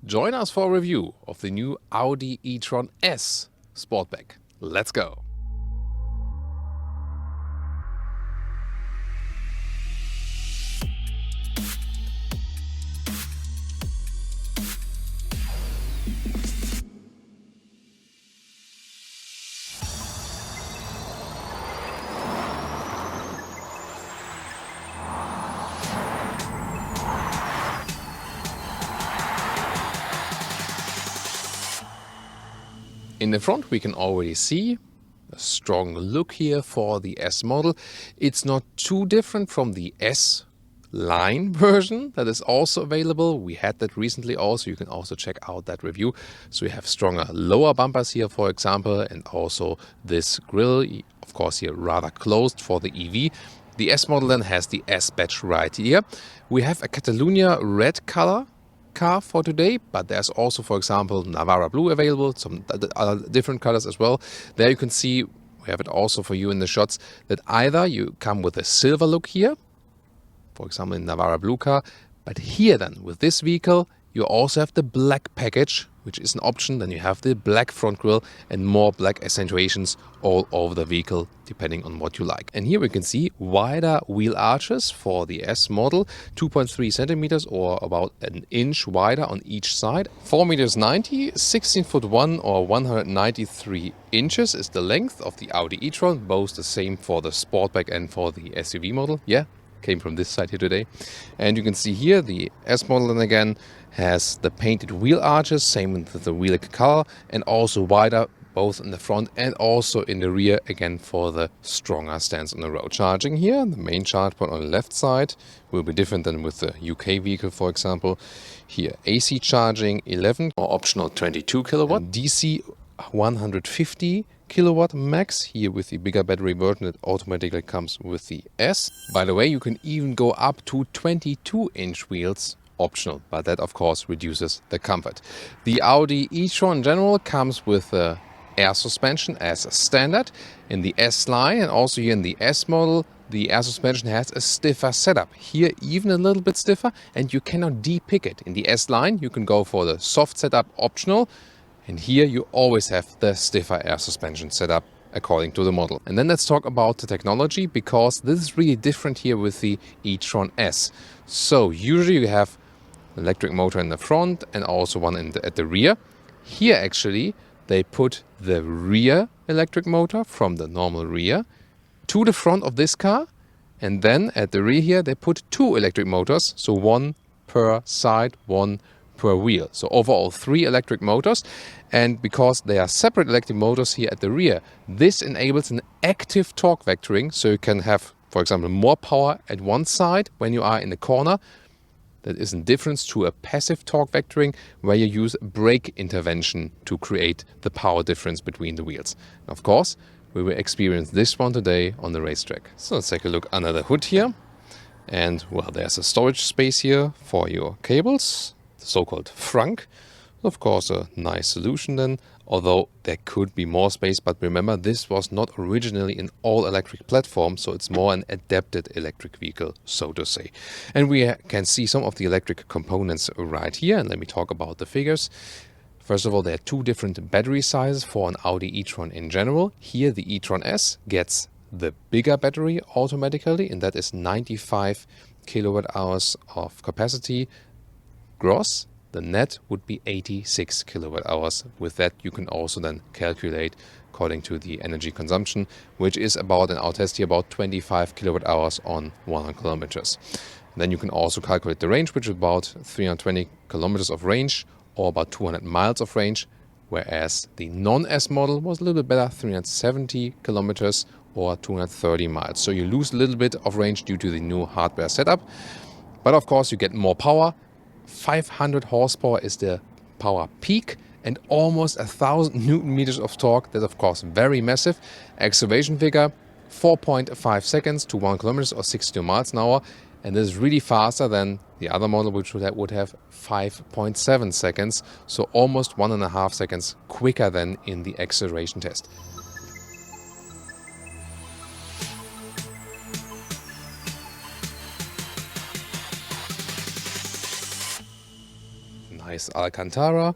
Join us for a review of the new Audi e-tron S Sportback. Let's go! In the front we can already see a strong look here for the S model. It's not too different from the S line version that is also available. We had that recently also. You can also check out that review. So we have stronger lower bumpers here, for example, and also this grille, of course here rather closed for the EV. The S model then has the S badge right here. We have a Catalunya red color car for today, but there's also, for example, Navarra blue available, some other different colors as well. There you can see, we have it also for you in the shots, that either you come with a silver look here, for example in Navarra blue car, but here then with this vehicle you also have the black package, which is an option. Then you have the black front grille and more black accentuations all over the vehicle, depending on what you like. And here we can see wider wheel arches for the S model, 2.3 centimeters or about an inch wider on each side. 4 meters 90, 16 foot 1 or 193 inches is the length of the Audi e-tron, both the same for the Sportback and for the SUV model. Yeah, came from this side here today. And you can see here the S model then again has the painted wheel arches, same with the wheel color, and also wider both in the front and also in the rear, again for the stronger stance on the road. Charging here, the main charge point on the left side will be different than with the UK vehicle, for example. Here AC charging 11 or optional 22 kilowatt, and DC 150 kilowatt max, here with the bigger battery version that automatically comes with the S. By the way, you can even go up to 22-inch wheels, optional, but that of course reduces the comfort. The Audi e-tron in general comes with air suspension as a standard in the S line, and also here in the S model the air suspension has a stiffer setup. Here even a little bit stiffer, and you cannot de-pick it. In the S line you can go for the soft setup, optional, and here you always have the stiffer air suspension setup according to the model. And then let's talk about the technology, because this is really different here with the e-tron S. So usually you have electric motor in the front and also one at the rear. Here actually they put the rear electric motor from the normal rear to the front of this car, and then at the rear here they put two electric motors, so one per side, one per wheel. So overall 3 electric motors, and because they are separate electric motors here at the rear, this enables an active torque vectoring, so you can have, for example, more power at one side when you are in the corner. That is in difference to a passive torque vectoring where you use brake intervention to create the power difference between the wheels. And of course, we will experience this one today on the racetrack. So let's take a look under the hood here. And well, there's a storage space here for your cables, the so-called frunk. Of course, a nice solution then, although there could be more space, but remember this was not originally an all-electric platform, so it's more an adapted electric vehicle, so to say. And we can see some of the electric components right here, and let me talk about the figures. First of all, there are 2 different battery sizes for an Audi e-tron in general. Here the e-tron S gets the bigger battery automatically, and that is 95 kilowatt hours of capacity gross. The net would be 86 kilowatt hours. With that you can also then calculate according to the energy consumption, which is about, in our test here, about 25 kilowatt hours on 100 kilometers. Then you can also calculate the range, which is about 320 kilometers of range or about 200 miles of range, whereas the non-S model was a little bit better, 370 kilometers or 230 miles. So you lose a little bit of range due to the new hardware setup, but of course you get more power. 500 horsepower is the power peak and almost 1,000 Newton meters of torque. That's of course very massive. Acceleration figure 4.5 seconds to 1 kilometers or 62 miles an hour, and this is really faster than the other model, which would have 5.7 seconds, so almost 1.5 seconds quicker than in the acceleration test. nice this Alcantara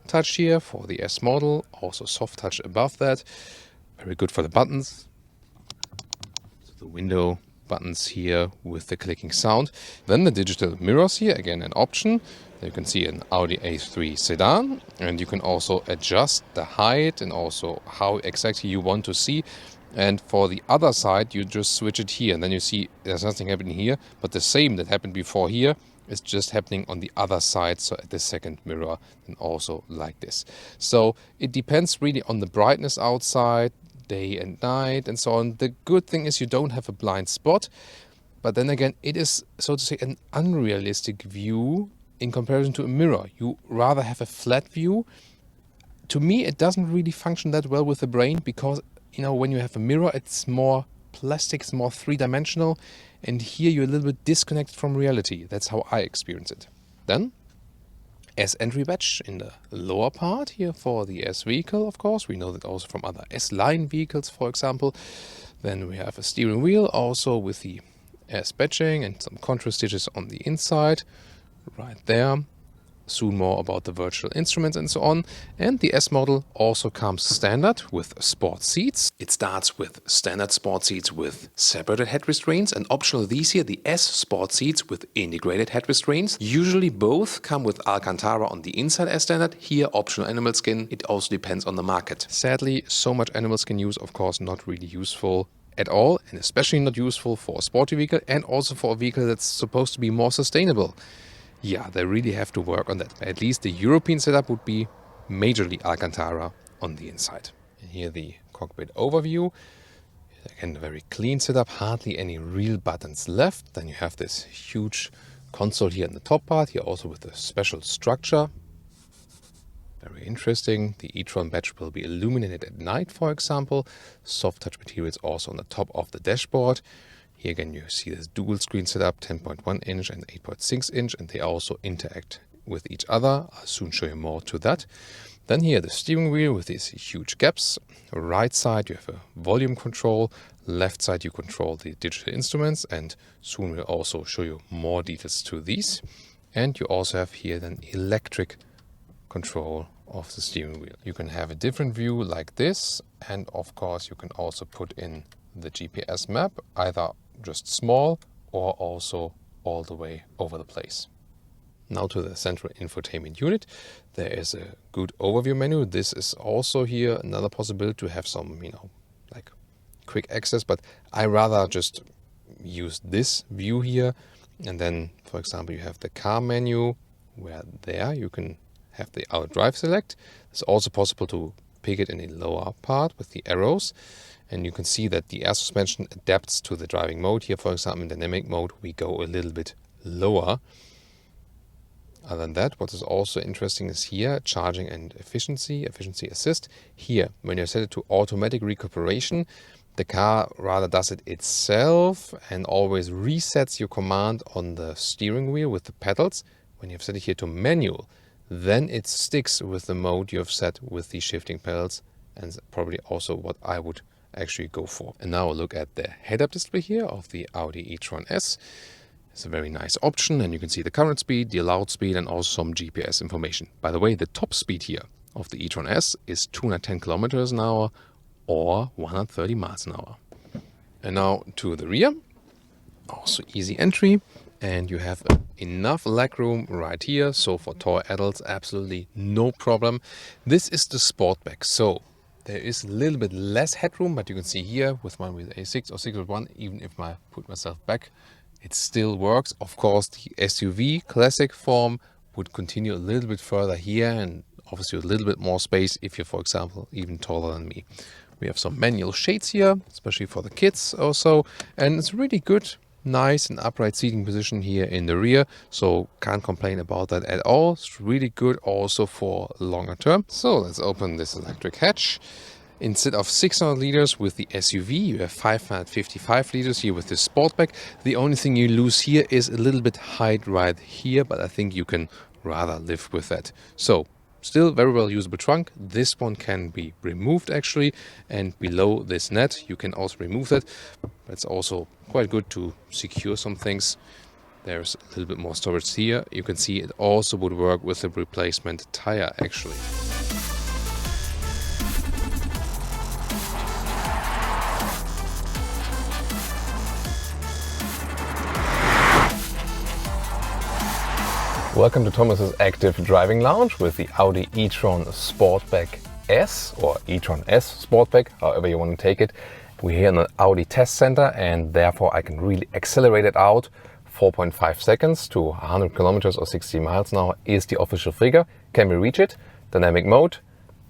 touch here for the S model, also soft touch above that. Very good for the buttons. So the window buttons here with the clicking sound. Then the digital mirrors here, again an option. You can see an Audi A3 sedan, and you can also adjust the height and also how exactly you want to see. And for the other side, you just switch it here, and then you see there's nothing happening here, but the same that happened before here is just happening on the other side, so at the second mirror, and also like this. So it depends really on the brightness outside, day and night, and so on. The good thing is you don't have a blind spot, but then again, it is, so to say, an unrealistic view in comparison to a mirror. You rather have a flat view. To me, it doesn't really function that well with the brain because, you know, when you have a mirror, it's more plastic, it's more three-dimensional, and here you're a little bit disconnected from reality. That's how I experience it. Then, S entry badge in the lower part here for the S vehicle, of course. We know that also from other S-line vehicles, for example. Then we have a steering wheel also with the S badging and some contrast stitches on the inside, right there. Soon more about the virtual instruments and so on. And the S model also comes standard with sport seats. It starts with standard sport seats with separated head restraints, and optional these here, the S sport seats with integrated head restraints. Usually both come with Alcantara on the inside as standard, here optional animal skin. It also depends on the market. Sadly, so much animal skin use, of course, not really useful at all, and especially not useful for a sporty vehicle and also for a vehicle that's supposed to be more sustainable. Yeah, they really have to work on that. At least the European setup would be majorly Alcantara on the inside. And here the cockpit overview. Again, a very clean setup, hardly any real buttons left. Then you have this huge console here in the top part, here also with a special structure. Very interesting. The e-tron badge will be illuminated at night, for example. Soft touch materials also on the top of the dashboard. Here again you see this dual screen setup, 10.1 inch and 8.6 inch, and they also interact with each other. I'll soon show you more to that. Then here the steering wheel with these huge gaps. Right side you have a volume control, left side you control the digital instruments, and soon we'll also show you more details to these. And you also have here then electric control of the steering wheel. You can have a different view like this, and of course you can also put in the GPS map, either just small or also all the way over the place. Now to the central infotainment unit. There is a good overview menu. This is also here another possibility to have some, like quick access, but I rather just use this view here. And then, for example, you have the car menu where there you can have the auto drive select. It's also possible to pick it in the lower part with the arrows. And you can see that the air suspension adapts to the driving mode. Here, for example, in dynamic mode, we go a little bit lower. Other than that, what is also interesting is here, charging and efficiency assist. Here, when you set it to automatic recuperation, the car rather does it itself and always resets your command on the steering wheel with the pedals. When you've set it here to manual, then it sticks with the mode you have set with the shifting pedals, and probably also what I would actually go for. And now look at the head-up display here of the Audi e-tronS. It's a very nice option, and you can see the current speed, the allowed speed, and also some GPS information. By the way, the top speed here of the e-tronS is 210 kilometers an hour or 130 miles an hour. And now to the rear, also easy entry, and you have enough legroom right here, so for tall adults absolutely no problem. This is the Sportback, so there is a little bit less headroom, but you can see here with one with A6 or 6.1, even if I put myself back, it still works. Of course, the SUV classic form would continue a little bit further here and obviously a little bit more space if you're, for example, even taller than me. We have some manual shades here, especially for the kids also, and it's really good, nice and upright seating position here in the rear, so can't complain about that at all. It's really good also for longer term. So let's open this electric hatch. Instead of 600 liters with the SUV, you have 555 liters here with the Sportback. The only thing you lose here is a little bit height right here, but I think you can rather live with that. So still very well usable trunk. This one can be removed actually, and below this net you can also remove that. It's also quite good to secure some things. There's a little bit more storage here. You can see it also would work with the replacement tire actually. Welcome to Thomas's Active Driving Lounge with the Audi e-tron Sportback S or e-tron S Sportback, however you want to take it. We're here in the Audi test center and therefore I can really accelerate it out. 4.5 seconds to 100 kilometers or 60 miles an hour is the official figure. Can we reach it? Dynamic mode,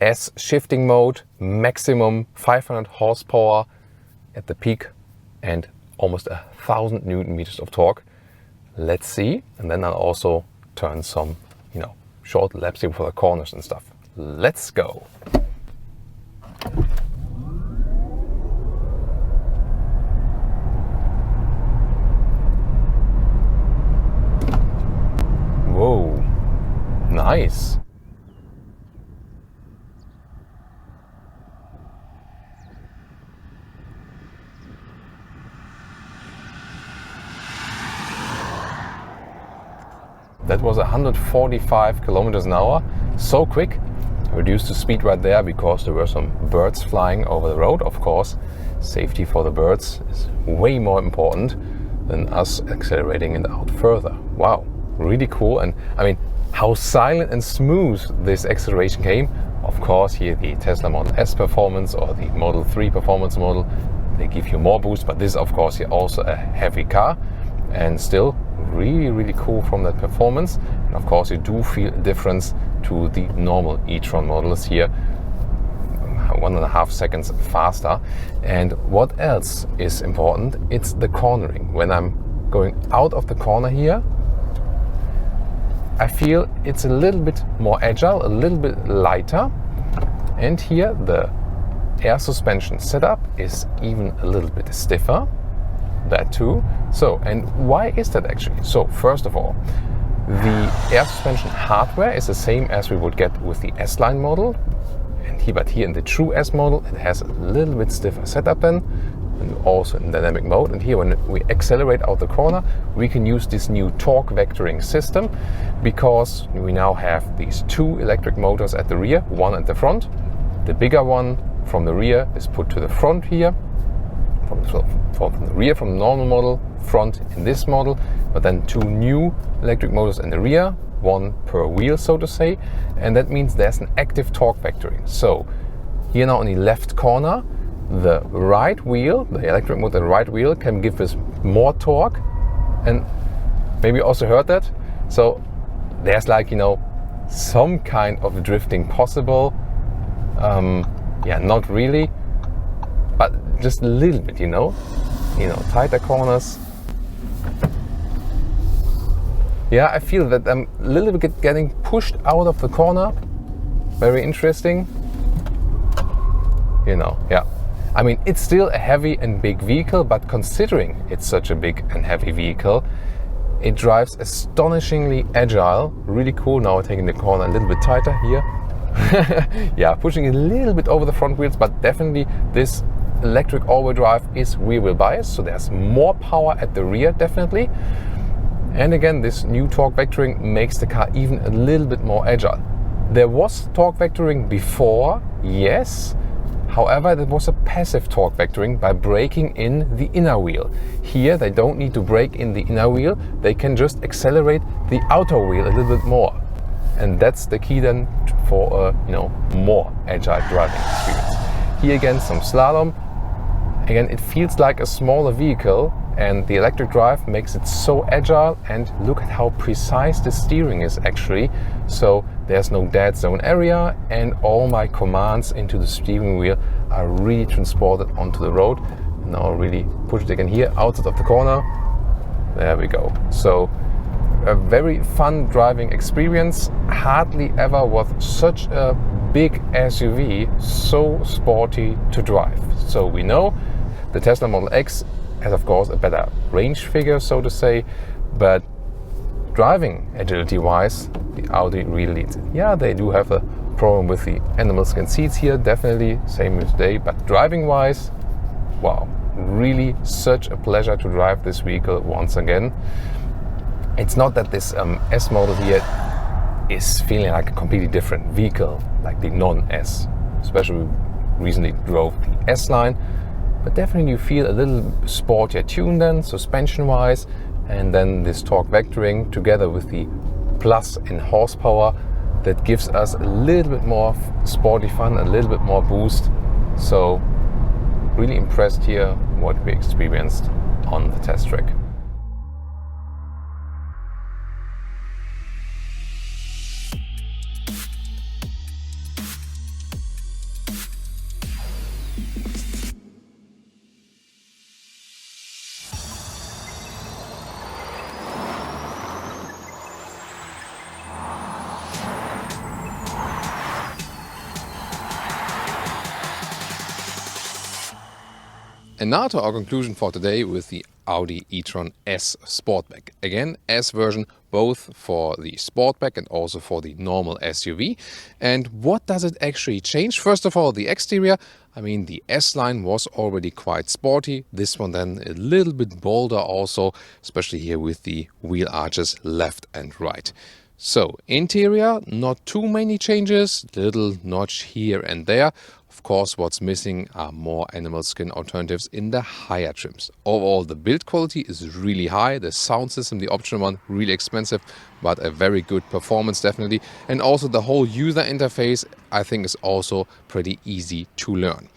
S shifting mode, maximum 500 horsepower at the peak and almost 1,000 Newton meters of torque. Let's see. And then I'll also turn some, short laps here for the corners and stuff. Let's go. Whoa, nice. That was 145 kilometers an hour, so quick. Reduced the speed right there because there were some birds flying over the road. Of course, safety for the birds is way more important than us accelerating it out further. Wow, really cool. And I mean, how silent and smooth this acceleration came. Of course, here the Tesla Model S performance or the Model 3 performance model, they give you more boost, but this is of course here also a heavy car and still really cool from that performance. And of course you do feel a difference to the normal e-tron models here, 1.5 seconds faster. And what else is important? It's the cornering. When I'm going out of the corner here, I feel it's a little bit more agile, a little bit lighter. And here the air suspension setup is even a little bit stiffer. That too. So, and why is that actually? So, first of all, the air suspension hardware is the same as we would get with the S-Line model. But here in the true S model, it has a little bit stiffer setup then, and also in dynamic mode. And here, when we accelerate out the corner, we can use this new torque vectoring system because we now have these two electric motors at the rear, one at the front. The bigger one from the rear is put to the front here. From the rear from the normal model, front in this model, but then two new electric motors in the rear, one per wheel so to say, and that means there's an active torque vectoring. So here now in the left corner, the right wheel, the electric motor right wheel can give us more torque, and maybe you also heard that. So there's some kind of drifting possible. Not really, but just a little bit, tighter corners. Yeah, I feel that I'm a little bit getting pushed out of the corner. Very interesting. Yeah. I mean, it's still a heavy and big vehicle, but considering it's such a big and heavy vehicle, it drives astonishingly agile. Really cool. Now taking the corner a little bit tighter here. Yeah, pushing a little bit over the front wheels, but definitely this electric all-wheel drive is rear-wheel biased, so there's more power at the rear definitely. And again, this new torque vectoring makes the car even a little bit more agile. There was torque vectoring before, yes. However, there was a passive torque vectoring by braking in the inner wheel. Here, they don't need to brake in the inner wheel. They can just accelerate the outer wheel a little bit more. And that's the key then for a more agile driving experience. Here again, some slalom. Again, it feels like a smaller vehicle, and the electric drive makes it so agile. And look at how precise the steering is actually. So there's no dead zone area, and all my commands into the steering wheel are really transported onto the road. Now I'll really push it again here, outside of the corner. There we go. So a very fun driving experience. Hardly ever was such a big SUV so sporty to drive. So we know the Tesla Model X has of course a better range figure so to say, but driving agility wise the Audi really leads it. Yeah, they do have a problem with the animal skin seats here, definitely same as today, but driving wise, wow, really such a pleasure to drive this vehicle once again. It's not that this S model here is feeling like a completely different vehicle, like the non-S. Especially recently drove the S-Line, but definitely you feel a little sportier tune then, suspension-wise, and then this torque vectoring together with the plus in horsepower that gives us a little bit more sporty fun, a little bit more boost. So really impressed here what we experienced on the test track. And now to our conclusion for today with the Audi e-tronS Sportback. Again, S version both for the Sportback and also for the normal SUV. And what does it actually change? First of all, the exterior. I mean, the S-Line was already quite sporty. This one then a little bit bolder also, especially here with the wheel arches left and right. So, interior, not too many changes, little notch here and there. Of course, what's missing are more animal skin alternatives in the higher trims. Overall, the build quality is really high. The sound system, the optional one, really expensive, but a very good performance definitely. And also the whole user interface, I think, is also pretty easy to learn.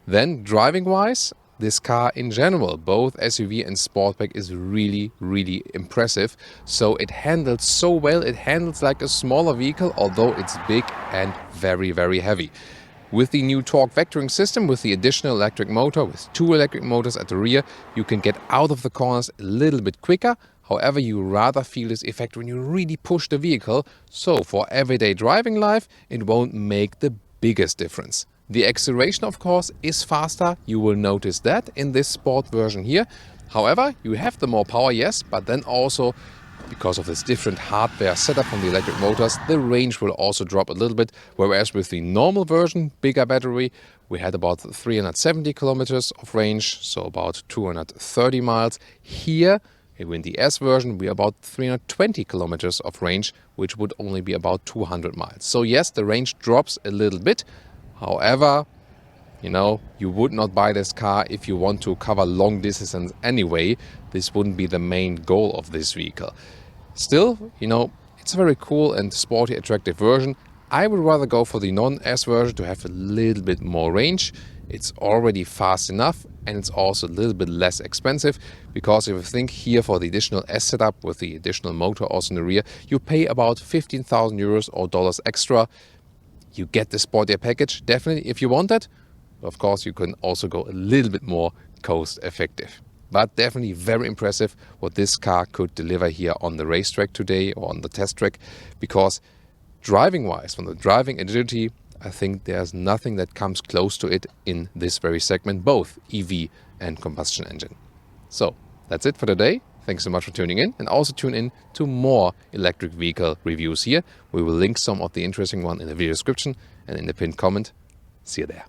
Then, driving-wise, this car in general, both SUV and Sportback, is really, really impressive. So it handles so well. It handles like a smaller vehicle, although it's big and very, very heavy. With the new torque vectoring system, with the additional electric motor, with 2 electric motors at the rear, you can get out of the corners a little bit quicker. However, you rather feel this effect when you really push the vehicle. So for everyday driving life, it won't make the biggest difference. The acceleration, of course, is faster. You will notice that in this sport version here. However, you have the more power, yes, but then also, because of this different hardware setup from the electric motors, the range will also drop a little bit. Whereas with the normal version, bigger battery, we had about 370 kilometers of range, so about 230 miles. Here, in the S version, we're about 320 kilometers of range, which would only be about 200 miles. So yes, the range drops a little bit. However, you would not buy this car if you want to cover long distances anyway. This wouldn't be the main goal of this vehicle. Still, it's a very cool and sporty, attractive version. I would rather go for the non-S version to have a little bit more range. It's already fast enough and it's also a little bit less expensive, because if you think here for the additional S setup with the additional motor also in the rear, you pay about 15,000 euros or dollars extra. You get the sportier package, definitely, if you want that. Of course, you can also go a little bit more cost effective. But definitely very impressive what this car could deliver here on the racetrack today or on the test track. Because driving-wise, from the driving agility, I think there's nothing that comes close to it in this very segment, both EV and combustion engine. So, that's it for today. Thanks so much for tuning in, and also tune in to more electric vehicle reviews here. We will link some of the interesting ones in the video description and in the pinned comment. See you there.